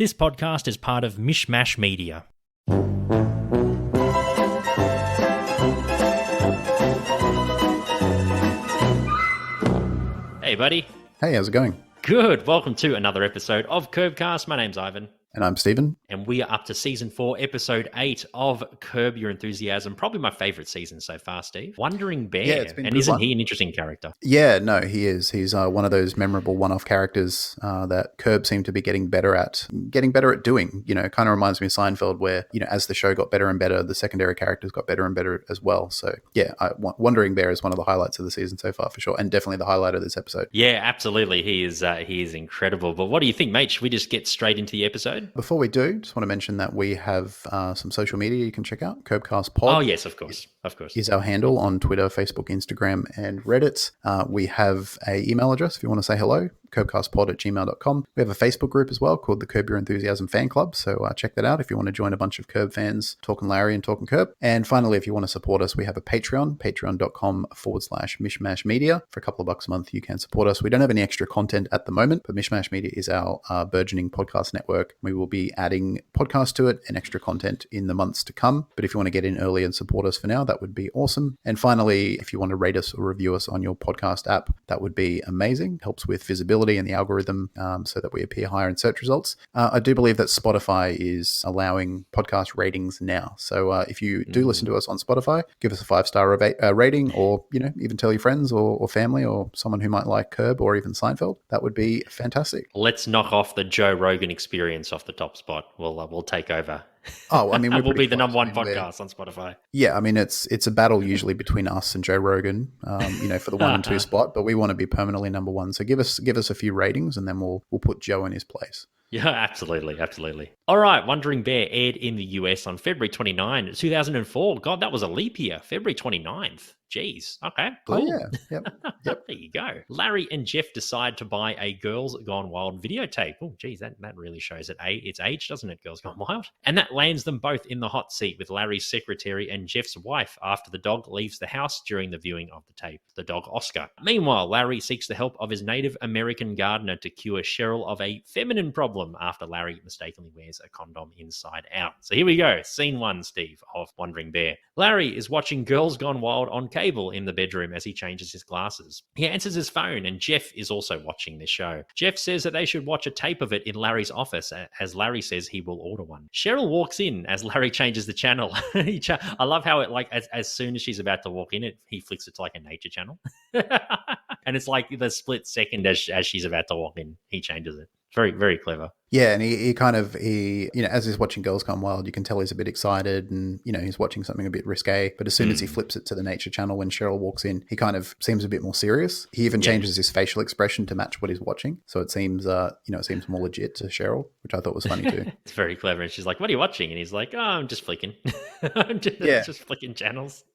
This podcast is part of Mishmash Media. Hey, buddy. Hey, how's it going? Good. Welcome to another episode of Curbcast. My name's Ivan. And I'm Stephen. And we are up to Season 4, Episode 8 of Curb Your Enthusiasm. Probably my favourite season so far, Steve. Wandering Bear. Yeah, it's been and isn't he an interesting character? Yeah, no, he is. He's one of those memorable one-off characters that Curb seemed to be getting better at doing. You know, it kind of reminds me of Seinfeld where, you know, as the show got better and better, the secondary characters got better and better as well. So, yeah, Wandering Bear is one of the highlights of the season so far, for sure. And definitely the highlight of this episode. Yeah, absolutely. He is incredible. But what do you think, mate? Should we just get straight into the episode? Before we do, just want to mention that we have some social media you can check out. Curbcast Pod. Oh, yes, of course. Is our handle on Twitter, Facebook, Instagram, and Reddit. We have an email address if you want to say hello, curbcastpod@gmail.com. We have a Facebook group as well called the Curb Your Enthusiasm Fan Club, so check that out if you want to join a bunch of Curb fans talking Larry and talking Curb. And finally, if you want to support us, we have a Patreon, patreon.com/Mishmash Media. For a couple of bucks a month, you can support us. We don't have any extra content at the moment, but Mishmash Media is our burgeoning podcast network. We will be adding podcasts to it and extra content in the months to come. But if you want to get in early and support us for now, that would be awesome. And finally, if you want to rate us or review us on your podcast app, that would be amazing. Helps with visibility and the algorithm so that we appear higher in search results. I do believe that Spotify is allowing podcast ratings now. So if you do listen to us on Spotify, give us a 5-star rating, or, you know, even tell your friends or family or someone who might like Curb or even Seinfeld. That would be fantastic. Let's knock off the Joe Rogan Experience off the top spot. We'll take over. Oh, I mean, we'll be the number one podcast on Spotify. Yeah, I mean, it's a battle usually between us and Joe Rogan, you know, for the 1 and 2 spot. But we want to be permanently number one. So give us a few ratings, and then we'll put Joe in his place. Yeah, absolutely. All right, Wandering Bear aired in the US on February 29, 2004. God, that was a leap year. February 29th. Jeez. Okay, cool. Oh, yeah. Yep. There you go. Larry and Jeff decide to buy a Girls Gone Wild videotape. Oh, geez, that really shows its age, doesn't it, Girls Gone Wild? And that lands them both in the hot seat with Larry's secretary and Jeff's wife after the dog leaves the house during the viewing of the tape, the dog Oscar. Meanwhile, Larry seeks the help of his Native American gardener to cure Cheryl of a feminine problem after Larry mistakenly wears a condom inside out. So here we go. Scene 1, Steve, of Wandering Bear. Larry is watching Girls Gone Wild on cable in the bedroom as he changes his glasses. He answers his phone, and Jeff is also watching this show. Jeff says that they should watch a tape of it in Larry's office, as Larry says he will order one. Cheryl walks in as Larry changes the channel. I love how it, like, as soon as she's about to walk in, he flicks it to like a nature channel. And it's like the split second as she's about to walk in, he changes it. Very, very clever. Yeah, and he you know, as he's watching Girls Gone Wild, you can tell he's a bit excited and, you know, he's watching something a bit risque. But as soon as he flips it to the nature channel when Cheryl walks in, he kind of seems a bit more serious. He even changes his facial expression to match what he's watching. So it seems, you know, it seems more legit to Cheryl, which I thought was funny too. It's very clever. And she's like, "What are you watching?" And he's like, "Oh, I'm just flicking." Just flicking channels.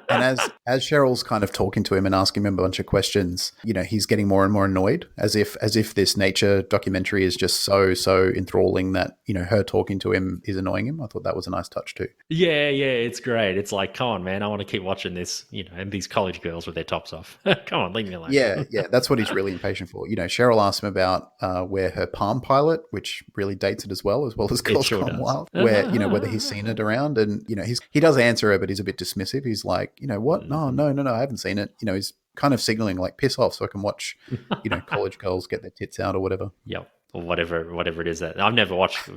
And as Cheryl's kind of talking to him and asking him a bunch of questions, you know, he's getting more and more annoyed, as if this nature documentary is just so enthralling that, you know, her talking to him is annoying him. I thought that was a nice touch too. Yeah, it's great. It's like, come on, man, I want to keep watching this, you know, and these college girls with their tops off. Come on, leave me alone. Yeah, that's what he's really impatient for. You know, Cheryl asked him about where her Palm Pilot, which really dates it as well as Girls Gone Wild, where, you know, whether he's seen it around, and, you know, he does answer her, but he's a bit dismissive. He's like, you know, what? No, I haven't seen it. You know, he's kind of signaling like, piss off so I can watch, you know, college girls get their tits out or whatever. Yep. Or whatever it is that I've never watched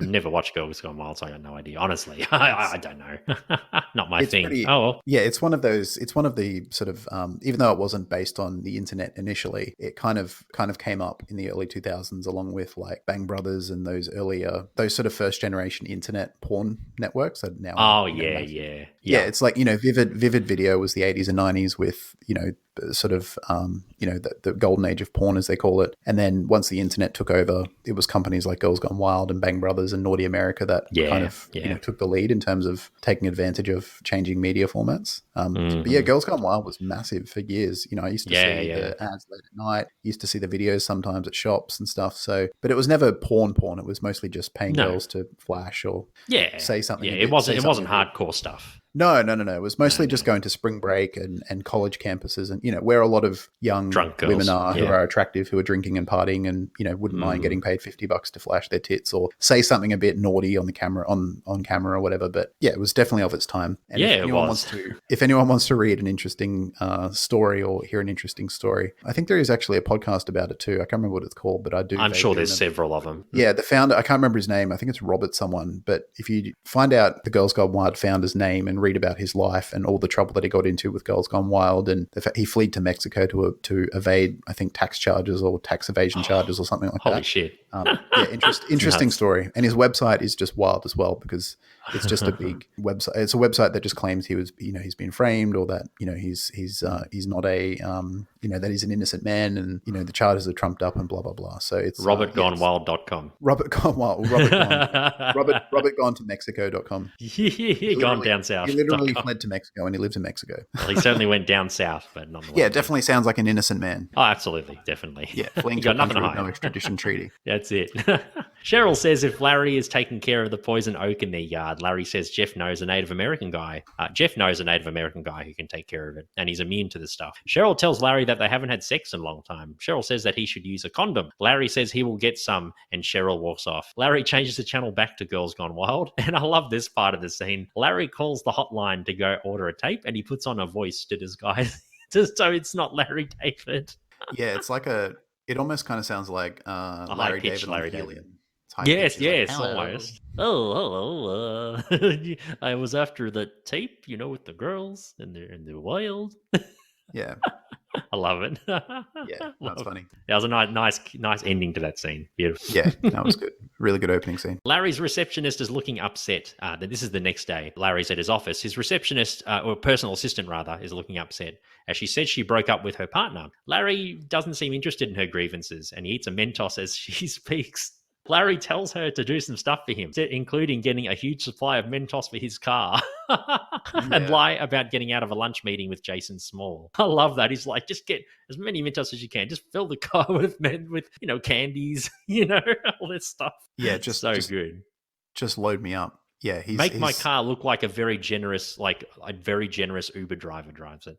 Girls Gone Wild, so I got no idea. Honestly, I don't know. Not my thing. Yeah, it's one of the sort of even though it wasn't based on the internet initially, it kind of came up in the early 2000s along with like Bang Brothers and those sort of first generation internet porn networks that now. Yeah. It's like, you know, Vivid Video was the 80s and 90s with, you know, sort of you know, the golden age of porn, as they call it. And then once the internet took over, it was companies like Girls Gone Wild and Bang Brothers and Naughty America that you know, took the lead in terms of taking advantage of changing media formats. But yeah, Girls Gone Wild was massive for years. You know, I used to see the ads late at night, used to see the videos sometimes at shops and stuff. So, but it was never porn. It was mostly just paying girls to flash or say something. Yeah, it wasn't hardcore stuff. No. It was mostly just going to spring break and college campuses and, where a lot of young Drunk girls, women are who are attractive, who are drinking and partying and, wouldn't mind getting paid $50 to flash their tits or say something a bit naughty on the camera, on camera or whatever. But yeah, it was definitely of its time. And if anyone wants to read an interesting story or hear an interesting story, I think there is actually a podcast about it too. I can't remember what it's called, but I'm sure there's several of them. Yeah, the founder, I can't remember his name. I think it's Robert someone. But if you find out the Girls Gone Wild founder's name and read about his life and all the trouble that he got into with Girls Gone Wild and the fact he fled to Mexico to evade, I think, tax charges or tax evasion charges or something like that. Holy shit. Interesting story. And his website is just wild as well because it's just a big website. It's a website that just claims he was, he's been framed or that, he's not a, that he's an innocent man and, the charges are trumped up and blah, blah, blah. So it's RobertGoneWild.com. Robert Gone Wild. Robert Gone to Mexico.com. Gone down south. He literally fled to Mexico and he lives in Mexico. Well, he certainly went down south, but not. Yeah, definitely sounds like an innocent man. Oh, absolutely. Definitely. Yeah, fleeing to a country with no extradition treaty. That's it. Cheryl says if Larry is taking care of the poison oak in their yard, Larry says Jeff knows a Native American guy. Jeff knows a Native American guy who can take care of it, and he's immune to the stuff. Cheryl tells Larry that they haven't had sex in a long time. Cheryl says that he should use a condom. Larry says he will get some, and Cheryl walks off. Larry changes the channel back to Girls Gone Wild, and I love this part of the scene. Larry calls the hotline to go order a tape, and he puts on a voice to disguise, just so it's not Larry David. Yeah, it's like it almost kind of sounds like Larry David on Helium. Yes, almost. Oh, hello. I was after the tape, with the girls and the wild. Yeah. I love it. Yeah, that's funny. That was a nice ending to that scene. Beautiful. Yeah, that was good. Really good opening scene. Larry's receptionist is looking upset that this is the next day. Larry's at his office. His receptionist, or personal assistant rather, is looking upset as she says she broke up with her partner. Larry doesn't seem interested in her grievances and he eats a Mentos as she speaks. Larry tells her to do some stuff for him, including getting a huge supply of Mentos for his car and lie about getting out of a lunch meeting with Jason Small. I love that. He's like, just get as many Mentos as you can. Just fill the car with candies, all this stuff. Yeah, just good. Just load me up. Yeah, make my car look like a very generous Uber driver drives it.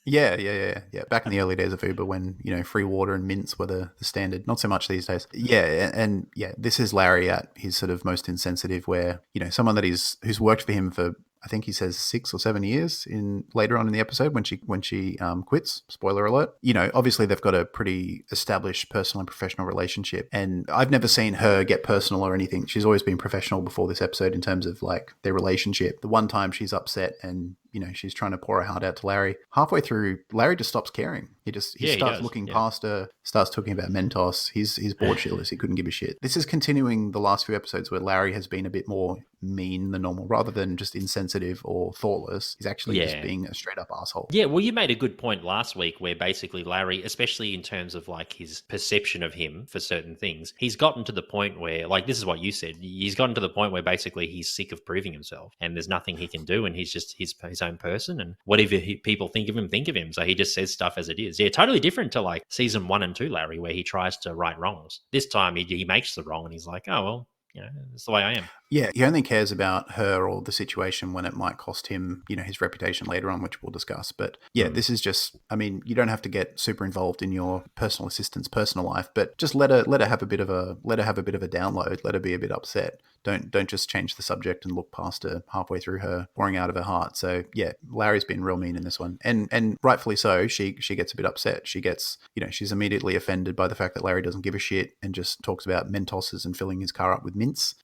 Yeah. Back in the early days of Uber when, free water and mints were the standard. Not so much these days. Yeah, and this is Larry at his sort of most insensitive where, someone who's worked for him for, I think he says 6 or 7 years later on in the episode when she quits. Spoiler alert. Obviously they've got a pretty established personal and professional relationship, and I've never seen her get personal or anything. She's always been professional before this episode in terms of like their relationship. The one time she's upset and she's trying to pour her heart out to Larry. Halfway through, Larry just stops caring. He starts looking past her, starts talking about Mentos. He's bored shitless. He couldn't give a shit. This is continuing the last few episodes where Larry has been a bit more mean than normal, rather than just insensitive or thoughtless. He's actually just being a straight up asshole. Yeah, well, you made a good point last week where basically Larry, especially in terms of like his perception of him for certain things, he's gotten to the point where, like, this is what you said, he's gotten to the point where basically he's sick of proving himself and there's nothing he can do and he's just his own person, and whatever people think of him. So he just says stuff as it is. Yeah, totally different to like season 1 and 2 Larry, where he tries to right wrongs. This time he makes the wrong and he's like, oh, well, that's the way I am. Yeah, he only cares about her or the situation when it might cost him, his reputation later on, which we'll discuss. But yeah, this is just, you don't have to get super involved in your personal assistant's personal life, but just let her have a bit of a download, let her be a bit upset. Don't just change the subject and look past her halfway through her pouring out of her heart. So yeah, Larry's been real mean in this one, and rightfully so. She gets a bit upset. She gets, she's immediately offended by the fact that Larry doesn't give a shit and just talks about Mentoses and filling his car up with mints.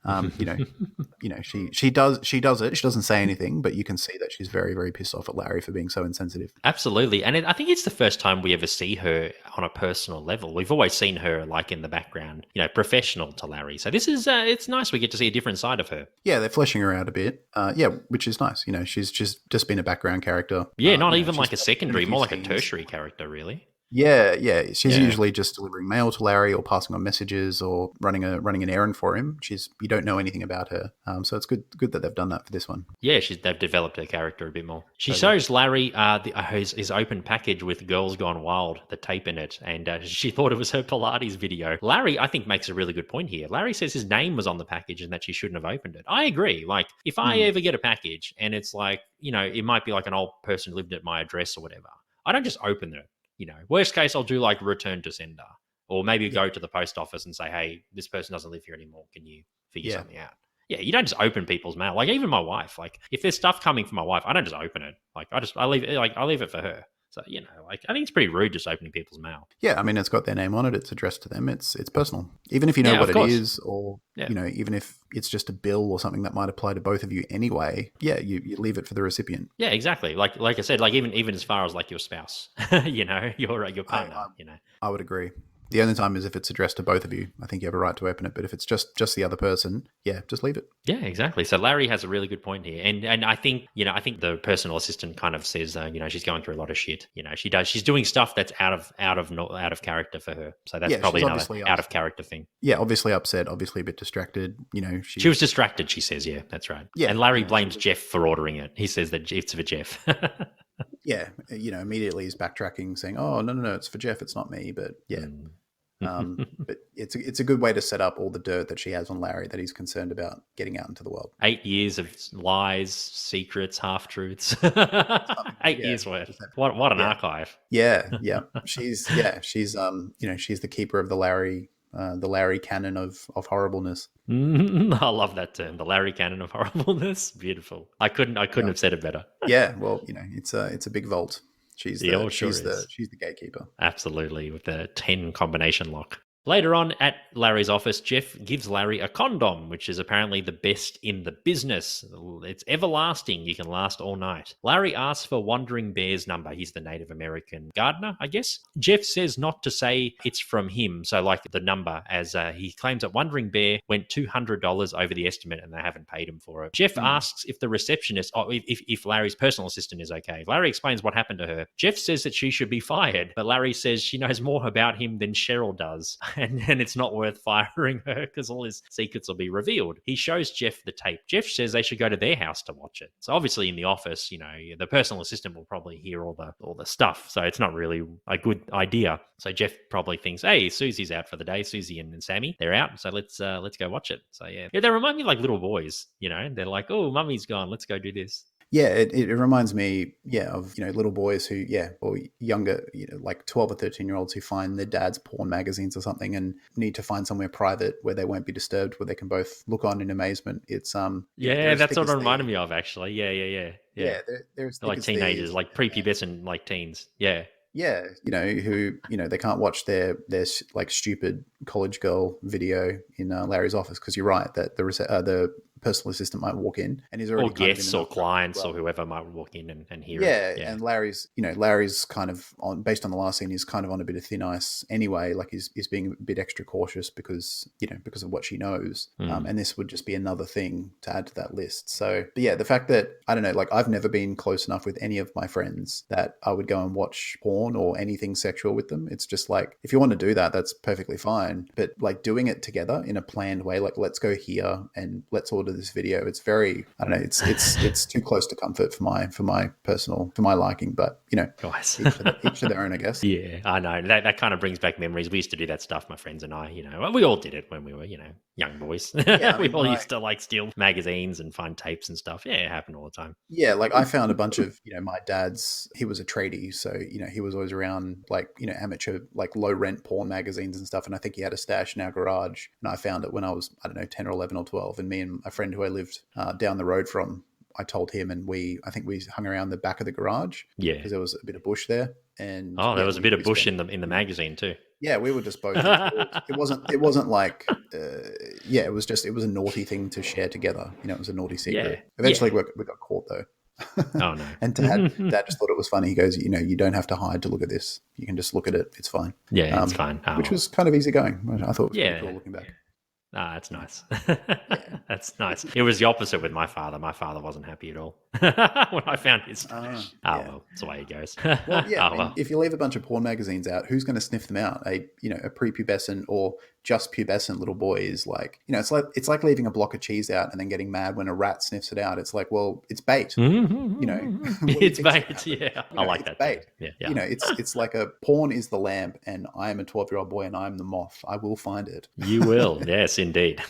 She does it. She doesn't say anything, but you can see that she's very, very pissed off at Larry for being so insensitive. Absolutely. And I think it's the first time we ever see her on a personal level. We've always seen her like in the background, professional to Larry. So this is, it's nice. We get to see a different side of her. Yeah, they're fleshing her out a bit. Which is nice. She's just been a background character. Yeah, not even like a secondary, more like a tertiary character, really. Yeah, yeah. She's Yeah. usually just delivering mail to Larry or passing on messages or running an errand for him. You don't know anything about her, so it's good that they've done that for this one. Yeah, they've developed her character a bit more. She Totally. shows Larry his open package with Girls Gone Wild, the tape in it, and she thought it was her Pilates video. Larry, I think, makes a really good point here. Larry says his name was on the package and that she shouldn't have opened it. I agree. Like, if I ever get a package and it's like, it might be like an old person lived at my address or whatever, I don't just open it. Worst case, I'll do like return to sender, or maybe go to the post office and say, hey, this person doesn't live here anymore. Can you figure something out? Yeah, you don't just open people's mail. Like, even my wife, like, if there's stuff coming from my wife, I don't just open it. Like, I leave it for her. So, like, I think it's pretty rude just opening people's mail. Yeah, I mean, it's got their name on it. It's addressed to them. It's personal. Even if you know Yeah, what of it course. is, or, even if it's just a bill or something that might apply to both of you anyway, yeah, you leave it for the recipient. Yeah, exactly. Like I said, like even as far as like your spouse, your partner, I would agree. The only time is if it's addressed to both of you. I think you have a right to open it. But if it's just the other person, yeah, just leave it. Yeah, exactly. So Larry has a really good point here, and I think the personal assistant kind of says, she's going through a lot of shit. She's doing stuff that's out of character for her. So that's probably another out of character thing. Yeah, obviously upset, obviously a bit distracted. She was distracted. She says, yeah, that's right. Yeah, and Larry blames Jeff for ordering it. He says that it's for Jeff. Yeah, immediately he's backtracking, saying, "Oh, no, it's for Jeff. It's not me." But yeah. But it's a good way to set up all the dirt that she has on Larry that he's concerned about getting out into the world. 8 years of lies, secrets, half truths. 8 years worth. What an archive. Yeah. She's she's the keeper of the Larry canon of horribleness. I love that term, the Larry canon of horribleness. Beautiful. I couldn't have said it better. Yeah, well, it's a big vault. She's the gatekeeper. Absolutely, with the 10 combination lock. Later on at Larry's office, Jeff gives Larry a condom, which is apparently the best in the business. It's everlasting. You can last all night. Larry asks for Wandering Bear's number. He's the Native American gardener, I guess. Jeff says not to say it's from him, so like the number, as he claims that Wandering Bear went $200 over the estimate and they haven't paid him for it. Jeff asks if the receptionist, if Larry's personal assistant is okay. Larry explains what happened to her. Jeff says that she should be fired, but Larry says she knows more about him than Cheryl does. And it's not worth firing her because all his secrets will be revealed. He shows Jeff the tape. Jeff says they should go to their house to watch it. So obviously in the office, the personal assistant will probably hear all the stuff. So it's not really a good idea. So Jeff probably thinks, hey, Susie's out for the day. Susie and Sammy, they're out. So let's go watch it. So yeah, they remind me of like little boys. They're like, oh, mummy's gone. Let's go do this. Yeah, it reminds me, of, little boys who, or younger, like 12 or 13-year-olds who find their dad's porn magazines or something and need to find somewhere private where they won't be disturbed, where they can both look on in amazement. It's that's what it reminded me of, actually. Yeah. They're like teenagers, like prepubescent, like teens. Yeah. Yeah, who, they can't watch their like stupid college girl video in Larry's office, because you're right that the personal assistant might walk in and he's already or guests or clients or whoever might walk in and hear it. Yeah, and Larry's kind of based on the last scene, he's kind of on a bit of thin ice anyway. Like he's being a bit extra cautious because of what she knows, and this would just be another thing to add to that list. So, but yeah, the fact that I don't know, like I've never been close enough with any of my friends that I would go and watch porn or anything sexual with them. It's just like, if you want to do that, that's perfectly fine. But like doing it together in a planned way, like let's go here and let's order this video. It's very, I don't know, it's too close to comfort for my liking. But guys, each to their own, I guess. Yeah, I know that kind of brings back memories. We used to do that stuff, my friends and I. We all did it when we were young boys. Yeah, we all used to like steal magazines and find tapes and stuff. Yeah, it happened all the time. Yeah, like I found a bunch of my dad's. He was a tradie, so he was always around like amateur, like low rent porn magazines and stuff. And I think he had a stash in our garage, and I found it when I was 10 or 11 or 12. And me and a friend who I lived down the road from, I told him, and I think we hung around the back of the garage. Yeah, because there was a bit of bush there. And there was a bit of bush in the magazine too. Yeah, we were just both. It wasn't like it was a naughty thing to share together. It was a naughty secret. Yeah. Eventually we got caught though. Oh no. And Dad just thought it was funny. He goes, you don't have to hide to look at this. You can just look at it. It's fine. Yeah, it's fine. Which was kind of easy going. I thought it was pretty cool looking back. Ah, that's nice. That's nice. It was the opposite with my father. My father wasn't happy at all when I found his stash. Yeah. Well, that's the way it goes. Well, yeah. I mean, well. if you leave a bunch of porn magazines out, who's going to sniff them out? A prepubescent or just pubescent little boy is like, it's like leaving a block of cheese out and then getting mad when a rat sniffs it out. It's like, well, it's bait. It's bait. Yeah, I like that. Bait. Yeah. It's like a porn is the lamp, and I am a 12-year-old boy, and I am the moth. I will find it. You will. Yes, indeed.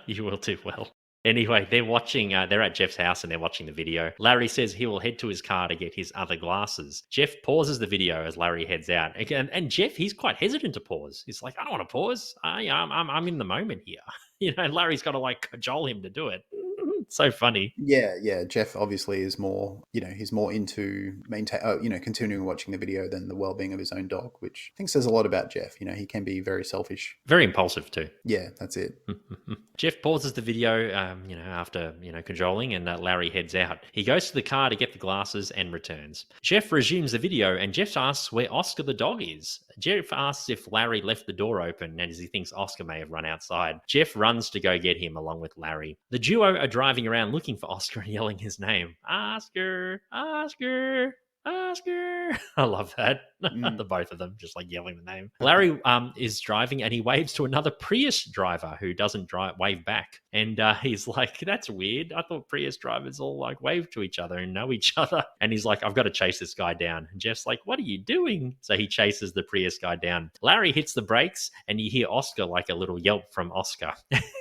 You will do well. Anyway, they're watching, they're at Jeff's house and they're watching the video. Larry says he will head to his car to get his other glasses. Jeff pauses the video as Larry heads out. Again, and Jeff, he's quite hesitant to pause. He's like, I don't want to pause. I'm in the moment here. Larry's got to like cajole him to do it. So funny. Yeah. Jeff obviously is more, he's more into continuing watching the video than the well-being of his own dog, which I think says a lot about Jeff. He can be very selfish. Very impulsive too. Yeah, that's it. Jeff pauses the video, after, cajoling, and Larry heads out. He goes to the car to get the glasses and returns. Jeff resumes the video and Jeff asks where Oscar the dog is. Jeff asks if Larry left the door open and as he thinks Oscar may have run outside. Jeff runs to go get him along with Larry. The duo are driving around looking for Oscar and yelling his name. Oscar, Oscar, Oscar. I love that. The both of them just like yelling the name. Larry is driving and he waves to another Prius driver who doesn't wave back. And he's like, that's weird. I thought Prius drivers all like wave to each other and know each other. And he's like, I've got to chase this guy down. And Jeff's like, what are you doing? So he chases the Prius guy down. Larry hits the brakes and you hear Oscar like a little yelp from Oscar.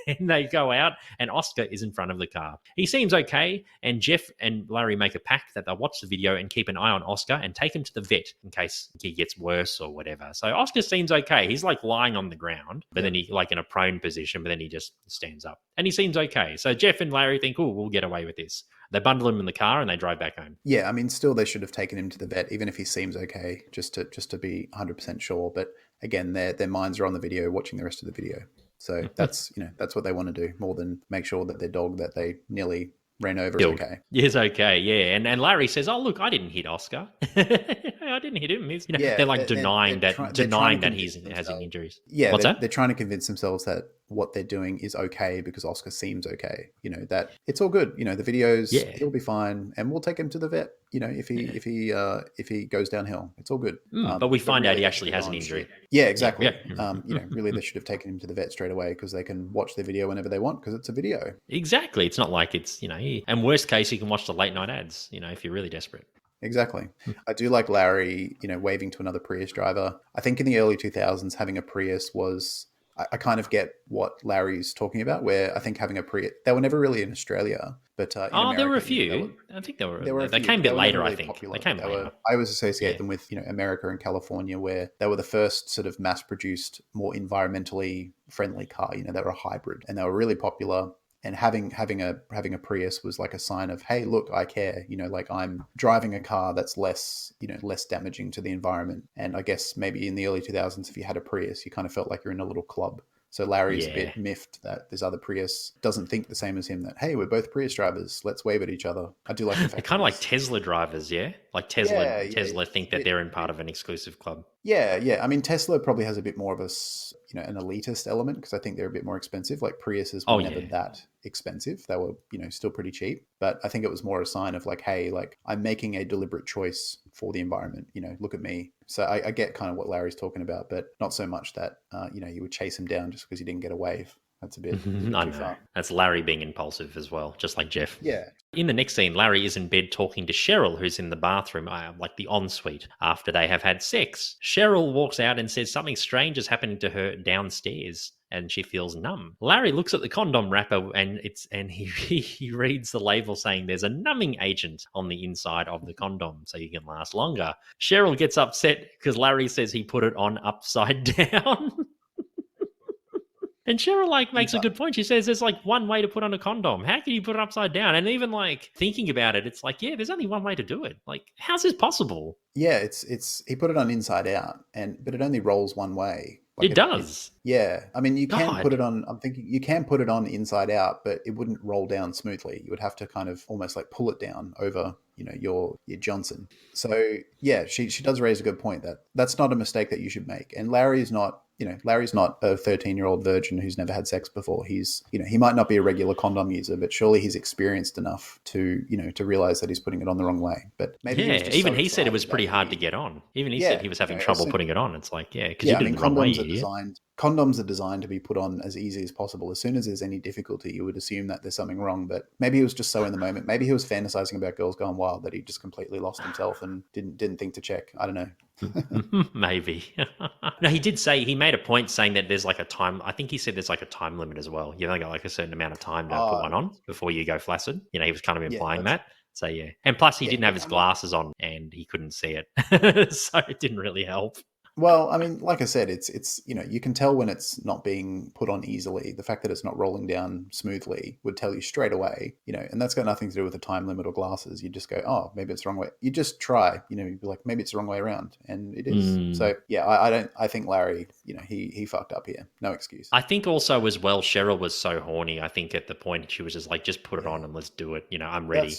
And they go out and Oscar is in front of the car. He seems okay. And Jeff and Larry make a pact that they'll watch the video and keep an eye on Oscar and take him to the vet in case he gets worse or whatever. So Oscar seems okay. He's like lying on the ground, but then he like in a prone position, but then he just stands up and he seems okay. So Jeff and Larry think, oh, we'll get away with this. They bundle him in the car and they drive back home. Yeah, I mean, still they should have taken him to the vet, even if he seems okay, just to be 100% sure. But again, their minds are on the video, watching the rest of the video. So that's that's what they want to do more than make sure that their dog that they nearly ran over is okay. Yes, okay, yeah. And Larry says, "Oh, look, I didn't hit Oscar. I didn't hit him." They're like denying that he has any injuries. Yeah, they're trying to convince themselves that what they're doing is okay because Oscar seems okay. That it's all good. The videos, he'll be fine, and we'll take him to the vet. If he goes downhill, it's all good. But we find out he actually has an injury. Yeah, exactly. Yeah. Really, they should have taken him to the vet straight away because they can watch the video whenever they want because it's a video. Exactly. It's not like it's and worst case, you can watch the late night ads. If you're really desperate. Exactly. I do like Larry, waving to another Prius driver. I think in the early 2000s, having a Prius was. I kind of get what Larry's talking about, where I think having a Prius, they were never really in Australia, but in America, there were a few. I think there were. They came a bit later. Really I think popular. They came later. I always associate them with America and California, where they were the first sort of mass-produced, more environmentally friendly car. They were a hybrid, and they were really popular. And having a Prius was like a sign of, hey, look, I care. Like I'm driving a car that's less damaging to the environment. And I guess maybe in the early 2000s, if you had a Prius, you kind of felt like you're in a little club. So Larry's a bit miffed that this other Prius doesn't think the same as him, that, hey, we're both Prius drivers. Let's wave at each other. I do like the fact they're kind of like Tesla drivers, yeah? Like Tesla think that they're in part of an exclusive club. Yeah. I mean, Tesla probably has a bit more of an elitist element because I think they're a bit more expensive. Like Priuses were never that expensive. They were, still pretty cheap. But I think it was more a sign of like, hey, like I'm making a deliberate choice for the environment. Look at me. So I get kind of what Larry's talking about, but not so much that, you would chase him down just because you didn't get a wave. That's a bit too far. That's Larry being impulsive as well, just like Jeff. Yeah. In the next scene, Larry is in bed talking to Cheryl, who's in the bathroom, like the ensuite, after they have had sex. Cheryl walks out and says something strange is happening to her downstairs, and she feels numb. Larry looks at the condom wrapper and he reads the label saying there's a numbing agent on the inside of the condom so you can last longer. Cheryl gets upset because Larry says he put it on upside down. And Cheryl makes a good point. She says there's one way to put on a condom. How can you put it upside down? And even thinking about it, it's there's only one way to do it. How's this possible? Yeah, it's he put it on inside out, but it only rolls one way. It does. Yeah. I mean, you can put it on, I'm thinking you can put it on inside out, but it wouldn't roll down smoothly. You would have to kind of almost pull it down over, your Johnson. So yeah, she does raise a good point that's not a mistake that you should make. And Larry is not Larry's not a 13-year-old virgin who's never had sex before. He's, he might not be a regular condom user, but surely he's experienced enough to, to realize that he's putting it on the wrong way. But maybe he was just even so he said it was excited pretty that hard to get on. Even he said he was having trouble putting it on. It's like, because you did it the wrong way, you idiot. Condoms are designed to be put on as easy as possible. As soon as there's any difficulty, you would assume that there's something wrong. But maybe he was just so in the moment. Maybe he was fantasizing about Girls Gone Wild that he just completely lost himself and didn't think to check. I don't know. Maybe. No, he did say, he made a point saying that there's like a time, I think he said there's like a time limit as well. You've only got like a certain amount of time to put one on before you go flaccid. He was kind of implying that. So, yeah. And plus, he didn't have his glasses on and he couldn't see it. So it didn't really help. Well, I mean, like I said, it's you can tell when it's not being put on easily. The fact that it's not rolling down smoothly would tell you straight away, and that's got nothing to do with the time limit or glasses. You just go, oh, maybe it's the wrong way. You just try, you'd be like, maybe it's the wrong way around, and it is. So yeah, I think Larry, he fucked up here. No excuse. I think also as well, Cheryl was so horny. I think at the point she was just like, just put it on and let's do it. I'm ready.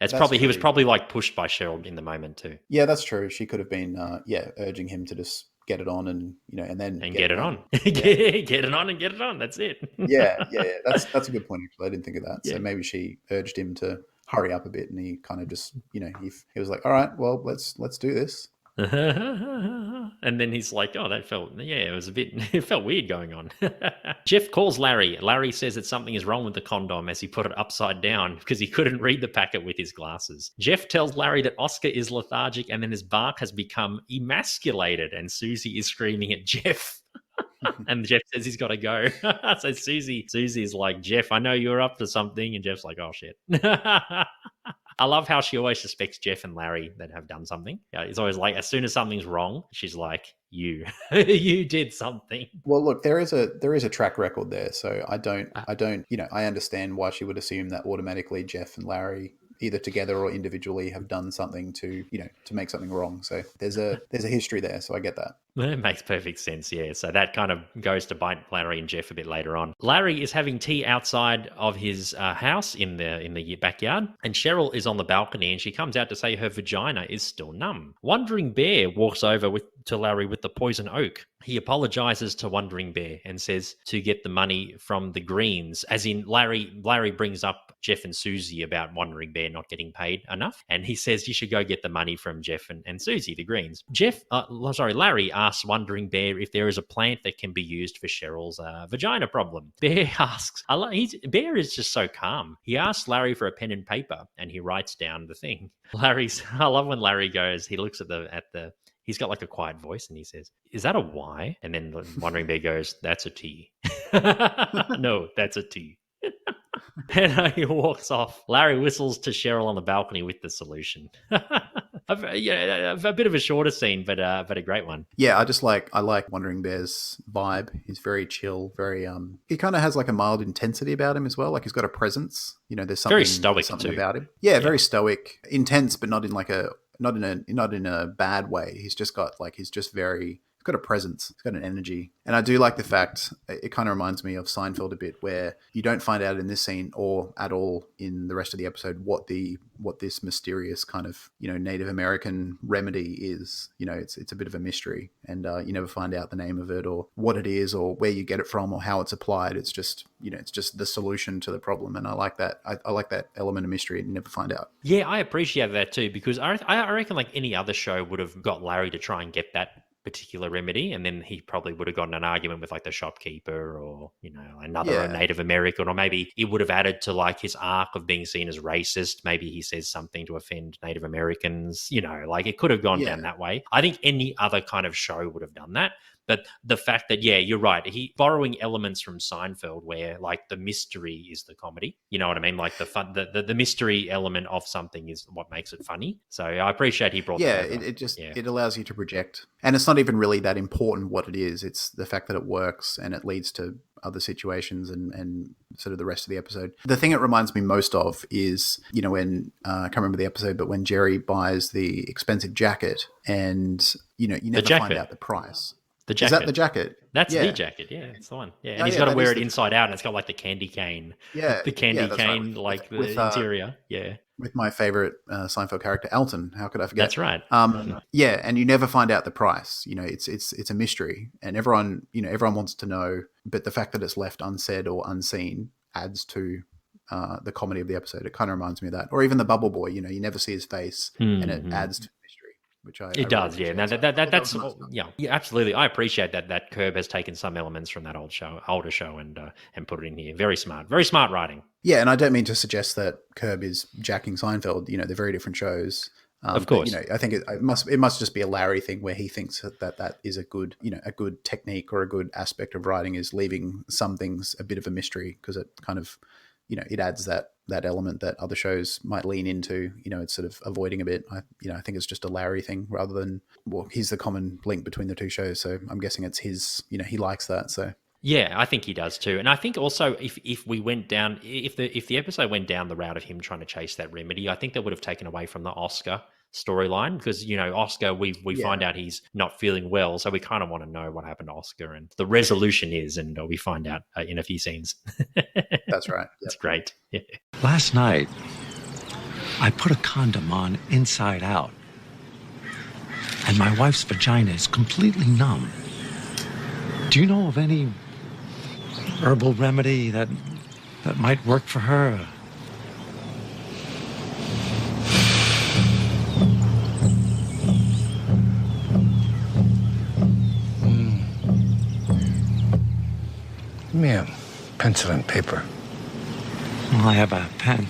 He was probably like pushed by Cheryl in the moment too. Yeah, that's true. She could have been, urging him to just get it on and then get it on. Get it on and get it on. That's it. Yeah. That's a good point. Actually, I didn't think of that. Yeah. So maybe she urged him to hurry up a bit, and he kind of just, he was like, all right, well, let's do this. And then he's like, oh, it felt weird going on. Jeff calls Larry. Larry says that something is wrong with the condom as he put it upside down because he couldn't read the packet with his glasses. Jeff tells Larry that Oscar is lethargic and then his bark has become emasculated, and Susie is screaming at Jeff. And Jeff says he's got to go. So Susie's like, Jeff, I know you're up to something. And Jeff's like, oh, shit. I love how she always suspects Jeff and Larry that have done something. It's always like, as soon as something's wrong, she's like, you did something. Well, look, there is a track record there. So I understand why she would assume that automatically Jeff and Larry, either together or individually, have done something to make something wrong. So there's a history there. So I get that. It makes perfect sense, yeah. So that kind of goes to bite Larry and Jeff a bit later on. Larry is having tea outside of his house in the backyard, and Cheryl is on the balcony, and she comes out to say her vagina is still numb. Wandering Bear walks over to Larry with the poison oak. He apologizes to Wandering Bear and says to get the money from the Greens, as in Larry brings up Jeff and Susie about Wandering Bear not getting paid enough, and he says you should go get the money from Jeff and Susie, the Greens. Larry asks Wandering Bear if there is a plant that can be used for Cheryl's vagina problem. Bear asks, Bear is just so calm. He asks Larry for a pen and paper, and he writes down the thing. I love when Larry goes, he looks at the he's got like a quiet voice and he says, is that a Y? And then Wandering Bear goes, that's a T. No, that's a T. And he walks off. Larry whistles to Cheryl on the balcony with the solution. A bit of a shorter scene, but a great one. Yeah, I like Wandering Bear's vibe. He's very chill, very he kind of has like a mild intensity about him as well. Like he's got a presence. There's something very stoic something too. about him. Yeah, very stoic, intense, but not in a bad way. He's just got he's got a presence. He's got an energy. And I do like the fact, it kind of reminds me of Seinfeld a bit, where you don't find out in this scene or at all in the rest of the episode what this mysterious kind of, Native American remedy is. It's a bit of a mystery, and you never find out the name of it or what it is or where you get it from or how it's applied. It's just, it's just the solution to the problem. And I like that. I like that element of mystery, and you never find out. Yeah, I appreciate that too, because I reckon like any other show would have got Larry to try and get that particular remedy, and then he probably would have gotten an argument with like the shopkeeper or another Native American, or maybe it would have added to like his arc of being seen as racist. Maybe he says something to offend Native Americans, like it could have gone down that way. I think any other kind of show would have done that. But the fact that, you're right, he borrowing elements from Seinfeld where like the mystery is the comedy. You know what I mean? Like the fun, the mystery element of something is what makes it funny. So I appreciate he brought that over. It allows you to project. And it's not even really that important what it is. It's the fact that it works and it leads to other situations and sort of the rest of the episode. The thing it reminds me most of is, when I can't remember the episode, but when Jerry buys the expensive jacket and, you never find out the price. The jacket. Is that the jacket? That's the jacket. Yeah, it's the one. Yeah, and he's got to wear it inside out, and it's got like the candy cane. Yeah, the candy cane, right. like the interior. Yeah. with my favorite Seinfeld character, Alton. How could I forget? That's right. Yeah, and you never find out the price. It's a mystery, and everyone wants to know. But the fact that it's left unsaid or unseen adds to the comedy of the episode. It kind of reminds me of that. Or even the Bubble Boy. You never see his face, and it adds to the mystery, which I does. really Yeah, now appreciate. that's yeah, absolutely. I appreciate that Curb has taken some elements from that older show, and put it in here. Very smart writing. Yeah, and I don't mean to suggest that Curb is jacking Seinfeld. They're very different shows. Of course. But, I think it must just be a Larry thing where he thinks that is a good technique or a good aspect of writing is leaving some things a bit of a mystery because it kind of, it adds that element that other shows might lean into. It's sort of avoiding a bit. I think it's just a Larry thing rather than, well, he's the common link between the two shows. So I'm guessing it's his. He likes that. So. Yeah, I think he does too. And I think also if we went down, if the episode went down the route of him trying to chase that remedy, I think that would have taken away from the Oscar storyline because, Oscar, we find out he's not feeling well. So we kind of want to know what happened to Oscar and the resolution is, and we find out in a few scenes. That's right. That's great. Yeah. Last night, I put a condom on inside out, and my wife's vagina is completely numb. Do you know of any herbal remedy that might work for her? Give me a pencil and paper. Well, I have a pen.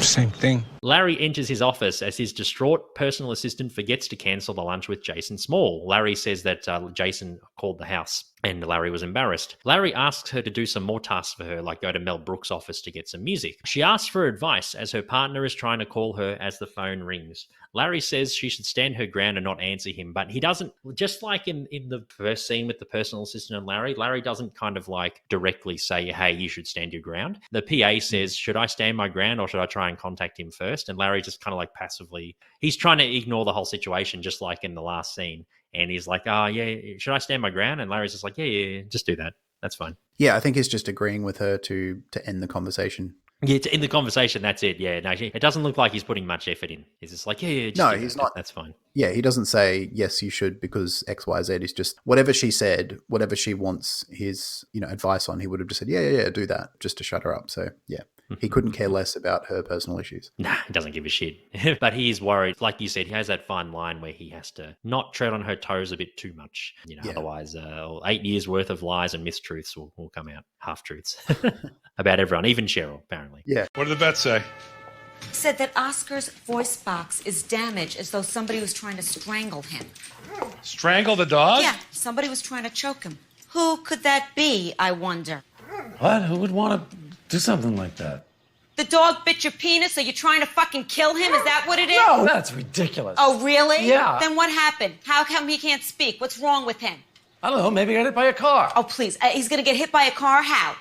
Same thing. Larry enters his office as his distraught personal assistant forgets to cancel the lunch with Jason Small. Larry says that Jason called the house and Larry was embarrassed. Larry asks her to do some more tasks for her, like go to Mel Brooks' office to get some music. She asks for advice as her partner is trying to call her as the phone rings. Larry says she should stand her ground and not answer him, but he doesn't, just like in the first scene with the personal assistant and Larry doesn't kind of like directly say, hey, you should stand your ground. The PA says, should I stand my ground or should I try and contact him first? And Larry just kind of like passively, he's trying to ignore the whole situation, just like in the last scene. And he's like, oh, yeah, should I stand my ground? And Larry's just like, yeah, just do that. That's fine. Yeah, I think he's just agreeing with her to end the conversation. Yeah, in the conversation, that's it. Yeah, no, it doesn't look like he's putting much effort in. He's just like, yeah, just no, do he's that. not. That's fine. Yeah, he doesn't say, yes, you should because X, Y, Z. He's just, whatever she said, whatever she wants his, advice on, he would have just said, yeah, do that, just to shut her up. So, yeah, he couldn't care less about her personal issues. Nah, he doesn't give a shit. But he is worried. Like you said, he has that fine line where he has to not tread on her toes a bit too much. Otherwise 8 years worth of lies and mistruths will come out. Half-truths about everyone, even Cheryl, apparently. Yeah. What did the vet say? Said that Oscar's voice box is damaged as though somebody was trying to strangle him. Strangle the dog? Yeah, somebody was trying to choke him. Who could that be, I wonder? What? Who would want to do something like that? The dog bit your penis? Are you trying to fucking kill him? Is that what it is? No, that's ridiculous. Oh, really? Yeah. Then what happened? How come he can't speak? What's wrong with him? I don't know, maybe he got hit by a car. Oh, please. He's gonna get hit by a car? How?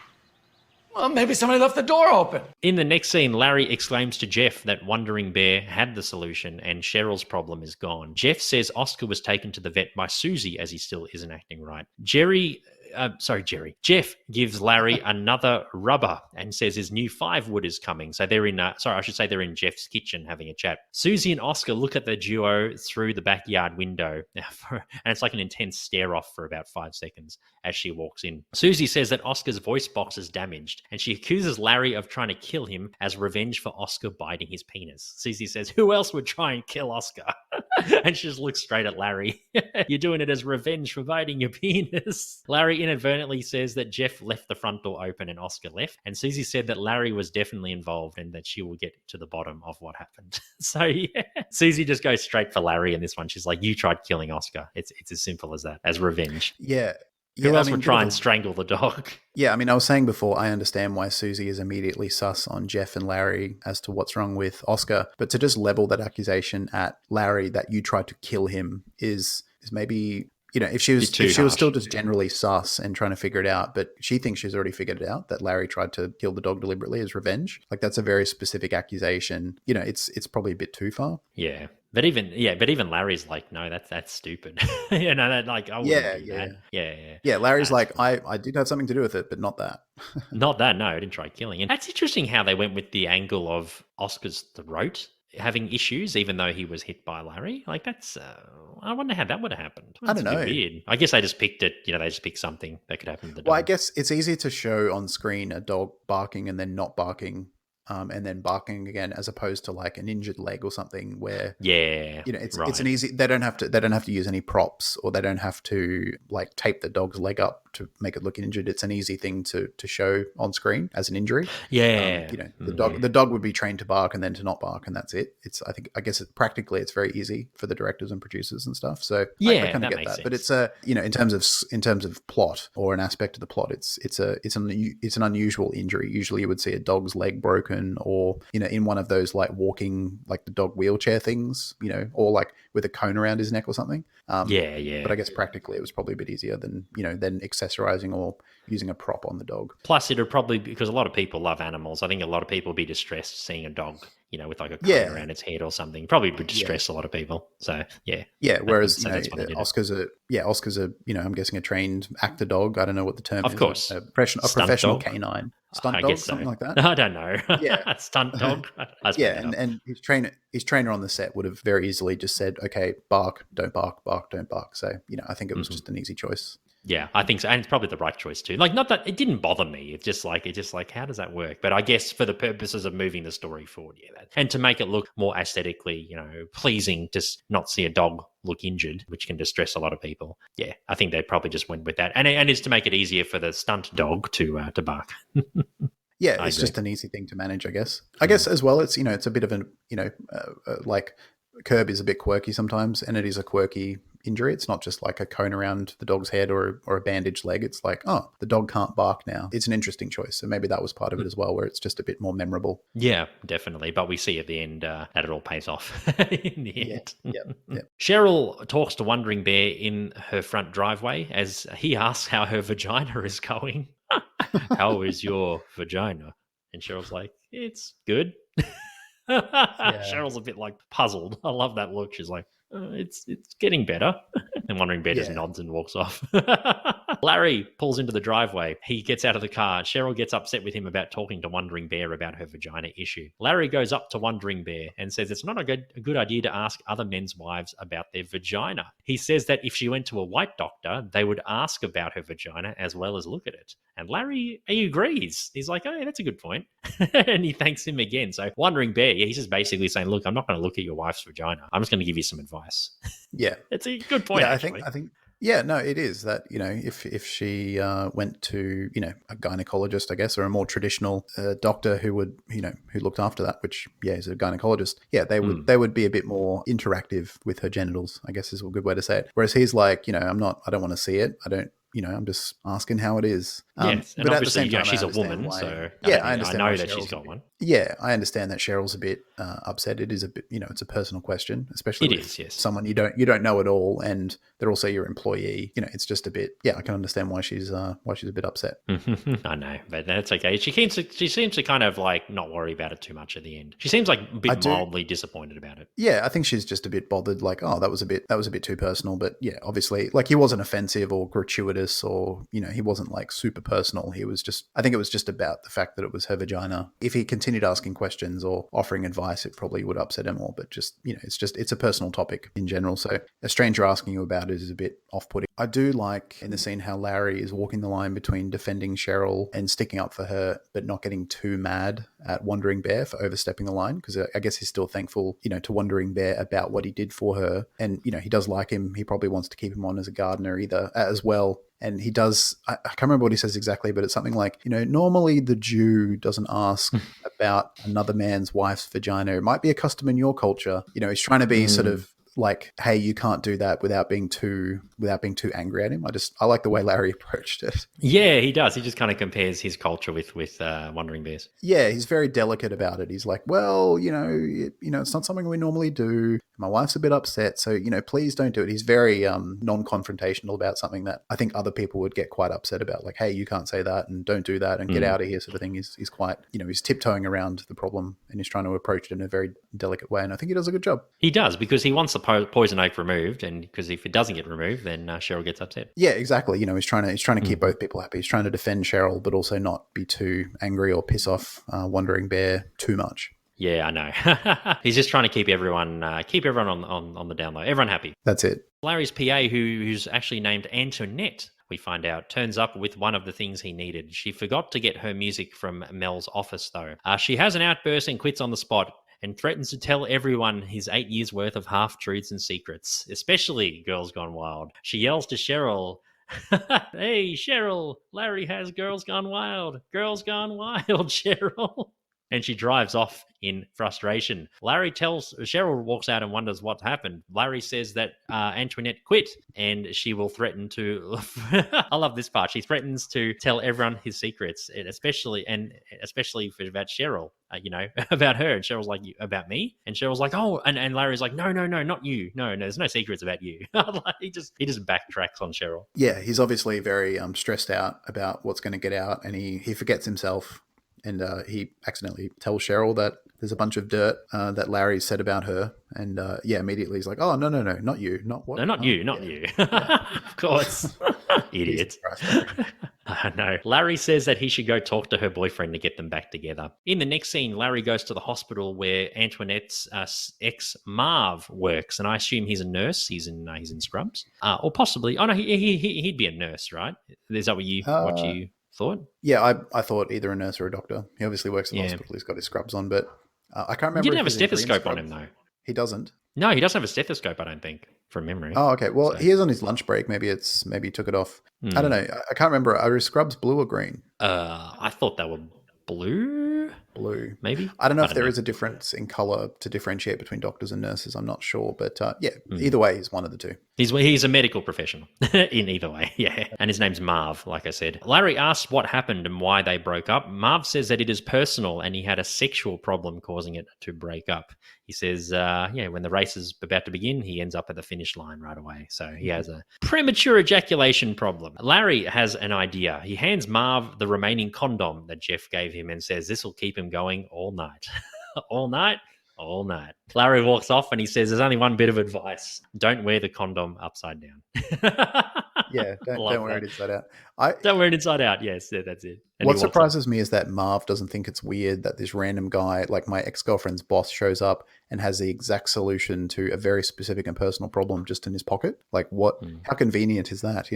Well, maybe somebody left the door open. In the next scene, Larry exclaims to Jeff that Wandering Bear had the solution and Cheryl's problem is gone. Jeff says Oscar was taken to the vet by Susie as he still isn't acting right. Jeff gives Larry another rubber and says his new 5-wood is coming. So they're they're in Jeff's kitchen having a chat. Susie and Oscar look at the duo through the backyard window and it's like an intense stare off for about 5 seconds as she walks in. Susie says that Oscar's voice box is damaged and she accuses Larry of trying to kill him as revenge for Oscar biting his penis. Susie says, who else would try and kill Oscar? And she just looks straight at Larry. You're doing it as revenge for biting your penis. Larry inadvertently says that Jeff left the front door open and Oscar left. And Susie said that Larry was definitely involved and that she will get to the bottom of what happened. So yeah, Susie just goes straight for Larry in this one. She's like, you tried killing Oscar. It's as simple as that, as revenge. Yeah. Who else would try and strangle the dog? Yeah, I mean, I was saying before, I understand why Susie is immediately sus on Jeff and Larry as to what's wrong with Oscar. But to just level that accusation at Larry that you tried to kill him is maybe, if she was still just generally sus and trying to figure it out, but she thinks she's already figured it out that Larry tried to kill the dog deliberately as revenge. Like that's a very specific accusation. It's probably a bit too far. Yeah. But even Larry's like, no, that's stupid. You know, that like I wouldn't do that. Yeah. Yeah, Larry's That's like, I did have something to do with it, but not that. Not that, no, I didn't try killing. And that's interesting how they went with the angle of Oscar's throat having issues, even though he was hit by Larry. Like that's, I wonder how that would have happened. I don't That's a bit know. weird. I guess they just picked it. You know, they just picked something that could happen to the dog. Well, I guess it's easy to show on screen a dog barking and then not barking, and then barking again, as opposed to like an injured leg or something where Yeah, it's right. an easy. They don't have to use any props, or they don't have to like tape the dog's leg up to make it look injured. It's an easy thing to show on screen as an injury. Yeah, The dog would be trained to bark and then to not bark, and that's it. I guess practically it's very easy for the directors and producers and stuff. So I kind of that get makes that. But sense. it's in terms of plot or an aspect of the plot, it's an unusual injury. Usually you would see a dog's leg broken, or in one of those like walking, like the dog wheelchair things, or like with a cone around his neck or something. Yeah. But I guess practically it was probably a bit easier than accessorizing or using a prop on the dog. Plus, it would probably, because a lot of people love animals. I think a lot of people would be distressed seeing a dog, with like a cone around its head or something. Probably would distress a lot of people. So yeah. Whereas that's why they did it. Oscar's a I'm guessing a trained actor dog. I don't know what the term is. Of course. A professional dog? canine. Stunt I dog, guess so. something like that. I don't know. Yeah. Stunt dog. And his trainer on the set would have very easily just said, okay, bark, don't bark, bark, don't bark. So, I think it was just an easy choice. Yeah, I think so. And it's probably the right choice too. Like, not that it didn't bother me. It's just like, how does that work? But I guess for the purposes of moving the story forward, and to make it look more aesthetically, pleasing, just not see a dog look injured, which can distress a lot of people. Yeah, I think they probably just went with that. And it's to make it easier for the stunt dog to bark. Yeah, it's just an easy thing to manage, I guess. I guess as well, it's, it's a bit of an, like Curb is a bit quirky sometimes, and it is a quirky injury. It's not just like a cone around the dog's head or a bandaged leg. It's like, oh, the dog can't bark now. It's an interesting choice. So maybe that was part of it as well, where it's just a bit more memorable. Yeah, definitely. But we see at the end that it all pays off in the end. Yeah. Cheryl talks to Wandering Bear in her front driveway as he asks how her vagina is going. How is your vagina? And Cheryl's like, it's good. Cheryl's a bit like puzzled. I love that look. She's like, it's getting better. And Wandering Bear just nods and walks off. Larry pulls into the driveway. He gets out of the car. Cheryl gets upset with him about talking to Wandering Bear about her vagina issue. Larry goes up to Wandering Bear and says it's not a good idea to ask other men's wives about their vagina. He says that if she went to a white doctor, they would ask about her vagina as well as look at it. And Larry, he agrees. He's like, oh, that's a good point. And he thanks him again. So Wandering Bear, he's just basically saying, look, I'm not going to look at your wife's vagina. I'm just going to give you some advice. Yeah. It's a good point, actually. I think yeah, no, it is that, if she went to, a gynecologist, I guess, or a more traditional doctor who would, who looked after that, which, is a gynecologist. Yeah, they would be a bit more interactive with her genitals, I guess is a good way to say it. Whereas he's like, I don't want to see it. I don't, I'm just asking how it is. Yes, and but obviously, at the same time, she's a woman, why, so I understand. I know why that Cheryl's she's got one. Yeah, I understand that Cheryl's a bit upset. It is a bit, it's a personal question, especially with someone you don't know at all, and they're also your employee. It's just a bit. Yeah, I can understand why she's a bit upset. I know, but that's okay. She seems to kind of like not worry about it too much at the end. She seems like a bit mildly disappointed about it. Yeah, I think she's just a bit bothered. Like, oh, that was a bit too personal. But yeah, obviously, like he wasn't offensive or gratuitous, or he wasn't like super personal. He was just. I think it was just about the fact that it was her vagina. If he continued asking questions or offering advice, it probably would upset him more. But just it's a personal topic in general. So a stranger asking you about it is a bit off-putting. I do like in the scene how Larry is walking the line between defending Cheryl and sticking up for her, but not getting too mad at Wandering Bear for overstepping the line, because I guess he's still thankful, to Wandering Bear about what he did for her. And, he does like him. He probably wants to keep him on as a gardener as well. And he does, I can't remember what he says exactly, but it's something like, normally the Jew doesn't ask about another man's wife's vagina. It might be a custom in your culture. He's trying to be sort of like, hey, you can't do that without being too angry at him. I like the way Larry approached it. Yeah, he does. He just kind of compares his culture with Wandering Bears. Yeah, he's very delicate about it. He's like, well, it's not something we normally do. My wife's a bit upset, so, please don't do it. He's very non-confrontational about something that I think other people would get quite upset about. Like, hey, you can't say that and don't do that and get out of here sort of thing. He's quite, he's tiptoeing around the problem and he's trying to approach it in a very delicate way. And I think he does a good job. He does, because he wants the poison oak removed, and because if it doesn't get removed, then Cheryl gets upset. Yeah, exactly. He's trying to keep both people happy. He's trying to defend Cheryl, but also not be too angry or piss off Wandering Bear too much. Yeah, I know. He's just trying to keep everyone on the down low. Everyone happy. That's it. Larry's PA, who's actually named Antoinette, we find out, turns up with one of the things he needed. She forgot to get her music from Mel's office, though. She has an outburst and quits on the spot and threatens to tell everyone his 8 years' worth of half-truths and secrets, especially Girls Gone Wild. She yells to Cheryl, "Hey, Cheryl, Larry has Girls Gone Wild. Girls Gone Wild, Cheryl." And she drives off in frustration. Cheryl walks out and wonders what happened. Larry says that Antoinette quit and she will threaten to, I love this part. She threatens to tell everyone his secrets, especially about Cheryl, about her. And Cheryl's like, about me? And Cheryl's like, oh, and Larry's like, no, not you. No, there's no secrets about you. He just backtracks on Cheryl. Yeah, he's obviously very stressed out about what's going to get out, and he forgets himself. And he accidentally tells Cheryl that there's a bunch of dirt that Larry said about her. And immediately he's like, oh, no, not you. Not what? No, not you. Of course. Idiot. I know. Larry says that he should go talk to her boyfriend to get them back together. In the next scene, Larry goes to the hospital where Antoinette's ex Marv works, and I assume he's a nurse. He's in Scrubs, or possibly. Oh no, he'd be a nurse, right? Is that what you thought? Yeah, I thought either a nurse or a doctor. He obviously works at the hospital. He's got his scrubs on, but I can't remember. He didn't have a stethoscope on him, though. He doesn't? No, he doesn't have a stethoscope, I don't think, from memory. Oh, okay. Well, he is on his lunch break. Maybe he took it off. I don't know. I can't remember. Are his scrubs blue or green? I thought they were blue. Maybe. I don't know if there is a difference in color to differentiate between doctors and nurses. I'm not sure, but either way, he's one of the two. He's a medical professional in either way, yeah. And his name's Marv, like I said. Larry asks what happened and why they broke up. Marv says that it is personal and he had a sexual problem causing it to break up. He says, when the race is about to begin, he ends up at the finish line right away. So he has a premature ejaculation problem. Larry has an idea. He hands Marv the remaining condom that Jeff gave him and says this will keep him going all night. All night. Larry walks off and he says, there's only one bit of advice. Don't wear the condom upside down. Yeah, don't wear it inside out. Don't wear it inside out. Yes, that's it. And what surprises me is that Marv doesn't think it's weird that this random guy, like my ex-girlfriend's boss, shows up and has the exact solution to a very specific and personal problem just in his pocket. Like what? How convenient is that,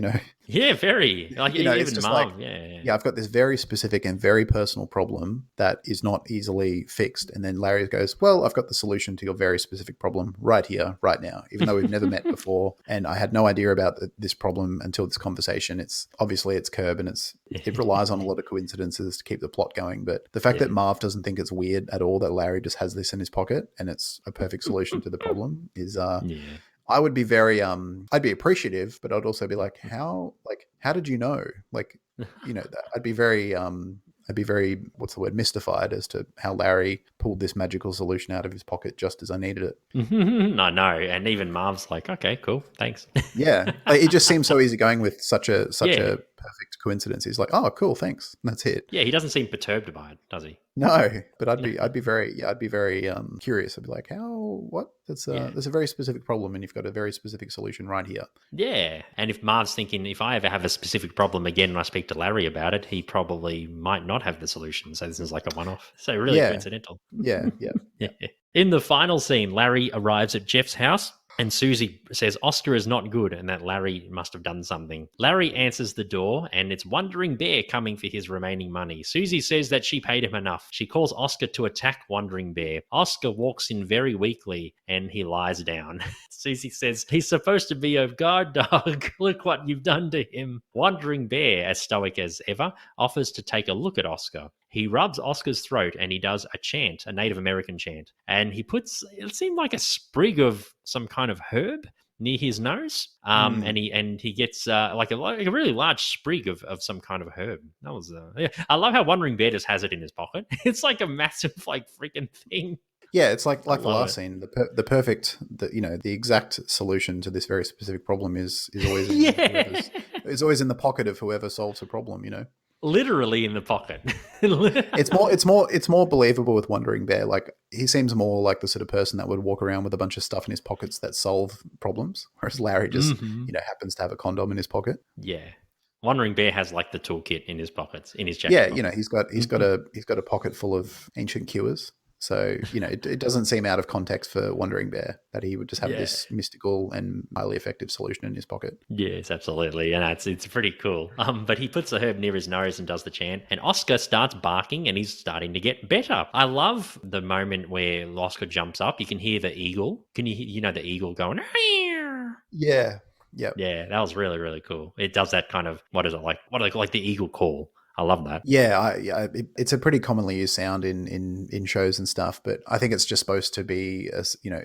Yeah, very. Like, it's just Marv, like, yeah, I've got this very specific and very personal problem that is not easily fixed. And then Larry goes, well, I've got the solution to your very specific problem right here, right now, even though we've never met before. And I had no idea about this problem until this conversation. It's Curb and it relies on a lot of coincidences to keep the plot going. But the fact that Marv doesn't think it's weird at all that Larry just has this in his pocket and it's a perfect solution to the problem is, I would be very, I'd be appreciative, but I'd also be like, how did you know? Like, I'd be very, what's the word, mystified as to how Larry pulled this magical solution out of his pocket just as I needed it. I know. And even Marv's like, okay, cool, thanks. Yeah. It just seems so easy going with such a perfect coincidence. He's like, oh, cool, thanks. And that's it. Yeah, he doesn't seem perturbed by it, does he? No, but I'd be very curious. I'd be like, what? That's a very specific problem and you've got a very specific solution right here. Yeah. And if Marv's thinking, if I ever have a specific problem again and I speak to Larry about it, he probably might not have the solution. So this is like a one-off. So really coincidental. Yeah. In the final scene, Larry arrives at Jeff's house and Susie says Oscar is not good and that Larry must have done something. Larry answers the door and it's Wandering Bear coming for his remaining money. Susie says that she paid him enough. She calls Oscar to attack Wandering Bear. Oscar walks in very weakly and he lies down. Susie says, he's supposed to be a guard dog. Look what you've done to him. Wandering Bear, as stoic as ever, offers to take a look at Oscar. He rubs Oscar's throat and he does a chant, a Native American chant. And he puts, it seemed like a sprig of some kind of herb near his nose. And he gets like a really large sprig of some kind of herb. That was, I love how Wandering Bear just has it in his pocket. It's like a massive, like, freaking thing. Yeah, it's like the love last it. scene. The exact solution to this very specific problem is always in Yeah. is always in the pocket of whoever solves a problem. Literally in the pocket. It's more believable with Wandering Bear. Like, he seems more like the sort of person that would walk around with a bunch of stuff in his pockets that solve problems, whereas Larry just happens to have a condom in his pocket. Yeah. Wandering Bear has like the toolkit in his pockets, in his jacket. Yeah, he's got a pocket full of ancient cures. So, it doesn't seem out of context for Wandering Bear that he would just have this mystical and highly effective solution in his pocket. Yes, absolutely. And it's pretty cool. But he puts the herb near his nose and does the chant. And Oscar starts barking and he's starting to get better. I love the moment where Oscar jumps up. You can hear the eagle. Can you the eagle going? Yeah. Yep. Yeah, that was really, really cool. It does that kind of, what is it like? What do they call, like the eagle call? I love that. Yeah, it's a pretty commonly used sound in shows and stuff, but I think it's just supposed to be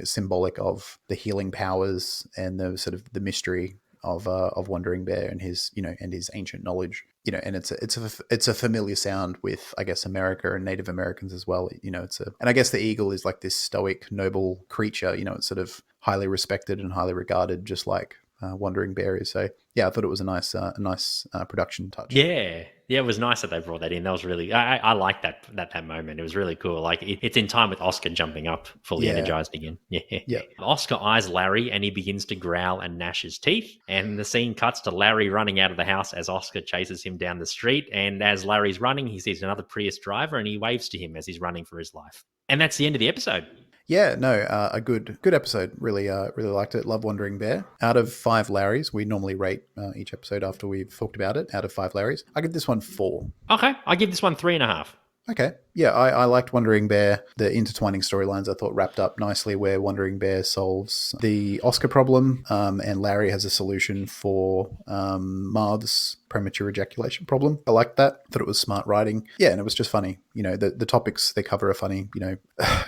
symbolic of the healing powers and the sort of the mystery of Wandering Bear and his ancient knowledge. And it's a familiar sound with, I guess, America and Native Americans as well. And I guess the eagle is like this stoic, noble creature. It's sort of highly respected and highly regarded, just like Wandering Bear is. So yeah, I thought it was a nice production touch. Yeah, it was nice that they brought that in. That was really, I like that moment. It was really cool. Like it's in time with Oscar jumping up, fully energized again. Yeah. Oscar eyes Larry and he begins to growl and gnash his teeth. And the scene cuts to Larry running out of the house as Oscar chases him down the street. And as Larry's running, he sees another Prius driver and he waves to him as he's running for his life. And that's the end of the episode. Yeah, no, a good episode. Really liked it. Love Wandering Bear. Out of 5 Larrys, we normally rate each episode after we've talked about it. Out of 5 Larrys, I give this one 4. Okay, I give this one 3.5. Okay. Yeah, I liked Wandering Bear. The intertwining storylines I thought wrapped up nicely, where Wandering Bear solves the Oscar problem and Larry has a solution for Marv's premature ejaculation problem. I liked that. Thought it was smart writing. Yeah, and it was just funny. The topics they cover are funny.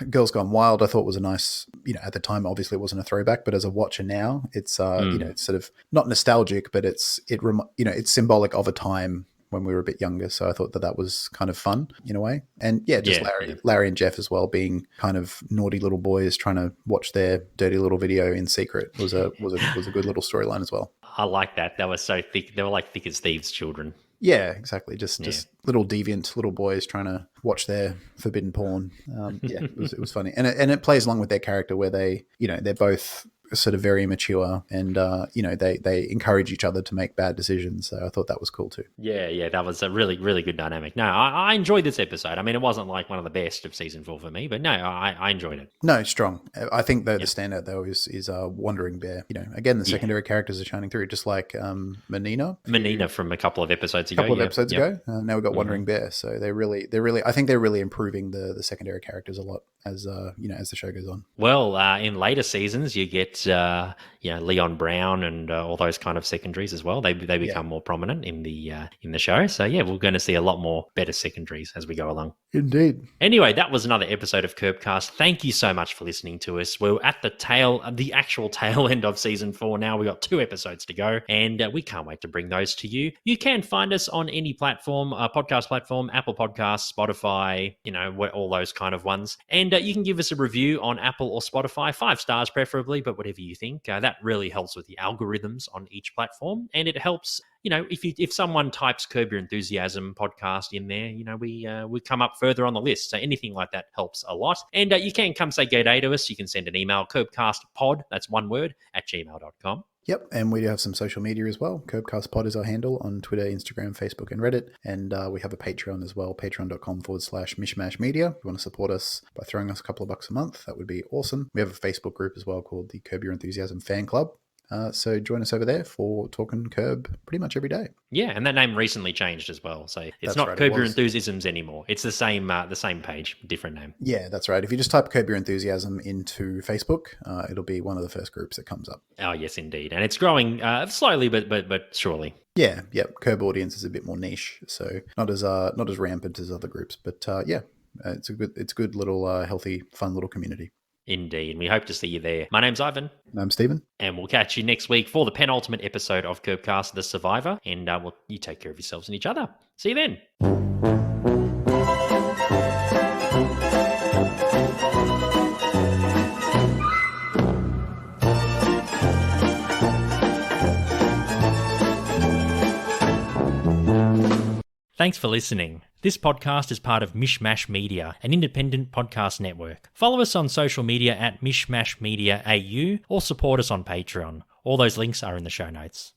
Girls Gone Wild I thought was a nice, at the time obviously it wasn't a throwback, but as a watcher now, it's it's sort of not nostalgic, but it's symbolic of a time when we were a bit younger. So I thought that was kind of fun in a way. And yeah, just Larry and Jeff as well being kind of naughty little boys trying to watch their dirty little video in secret was a good little storyline as well. I like that. That was so thick. They were like thick as thieves children. Yeah, exactly. Just little deviant little boys trying to watch their forbidden porn. It was funny. And it plays along with their character where they, they're both sort of very immature and they encourage each other to make bad decisions. So I thought that was cool too. Yeah, that was a really, really good dynamic. No, I enjoyed this episode. I mean, it wasn't like one of the best of season 4 for me, but no, I enjoyed it. No, strong. I think though the standout though is Wandering Bear. Again, the secondary characters are shining through, just like Menina from a couple of episodes ago. Now we've got Wandering Bear. So they're really I think they're really improving the secondary characters a lot as as the show goes on. Well, in later seasons you get Leon Brown and all those kind of secondaries as well. They become more prominent in the show. So yeah, we're going to see a lot more better secondaries as we go along. Indeed. Anyway, that was another episode of Curbcast. Thank you so much for listening to us. We're at the actual tail end of season 4 now. We got 2 episodes to go, and we can't wait to bring those to you. You can find us on any platform, podcast platform, Apple Podcasts, Spotify, all those kind of ones. And you can give us a review on Apple or Spotify, 5 stars preferably, but whatever you think. That really helps with the algorithms on each platform, and it helps. If someone types Curb Your Enthusiasm podcast in there, we come up further on the list. So anything like that helps a lot. And you can come say g'day to us. You can send an email, curbcastpod, that's one word, @gmail.com. Yep, and we do have some social media as well. Curbcastpod is our handle on Twitter, Instagram, Facebook, and Reddit. And we have a Patreon as well, patreon.com/mishmashmedia. If you want to support us by throwing us a couple of bucks a month, that would be awesome. We have a Facebook group as well called the Curb Your Enthusiasm Fan Club. So join us over there for talking Curb pretty much every day. Yeah, and that name recently changed as well. So it's not Curb Your Enthusiasms anymore. It's the same page, different name. Yeah, that's right. If you just type Curb Your Enthusiasm into Facebook, it'll be one of the first groups that comes up. Oh, yes, indeed. And it's growing slowly, but surely. Yeah. Curb audience is a bit more niche, so not as rampant as other groups. But it's a good little healthy, fun little community. Indeed. We hope to see you there. My name's Ivan. And I'm Stephen. And we'll catch you next week for the penultimate episode of Curbcast, The Survivor. And you take care of yourselves and each other. See you then. Thanks for listening. This podcast is part of Mishmash Media, an independent podcast network. Follow us on social media at Mishmash Media AU or support us on Patreon. All those links are in the show notes.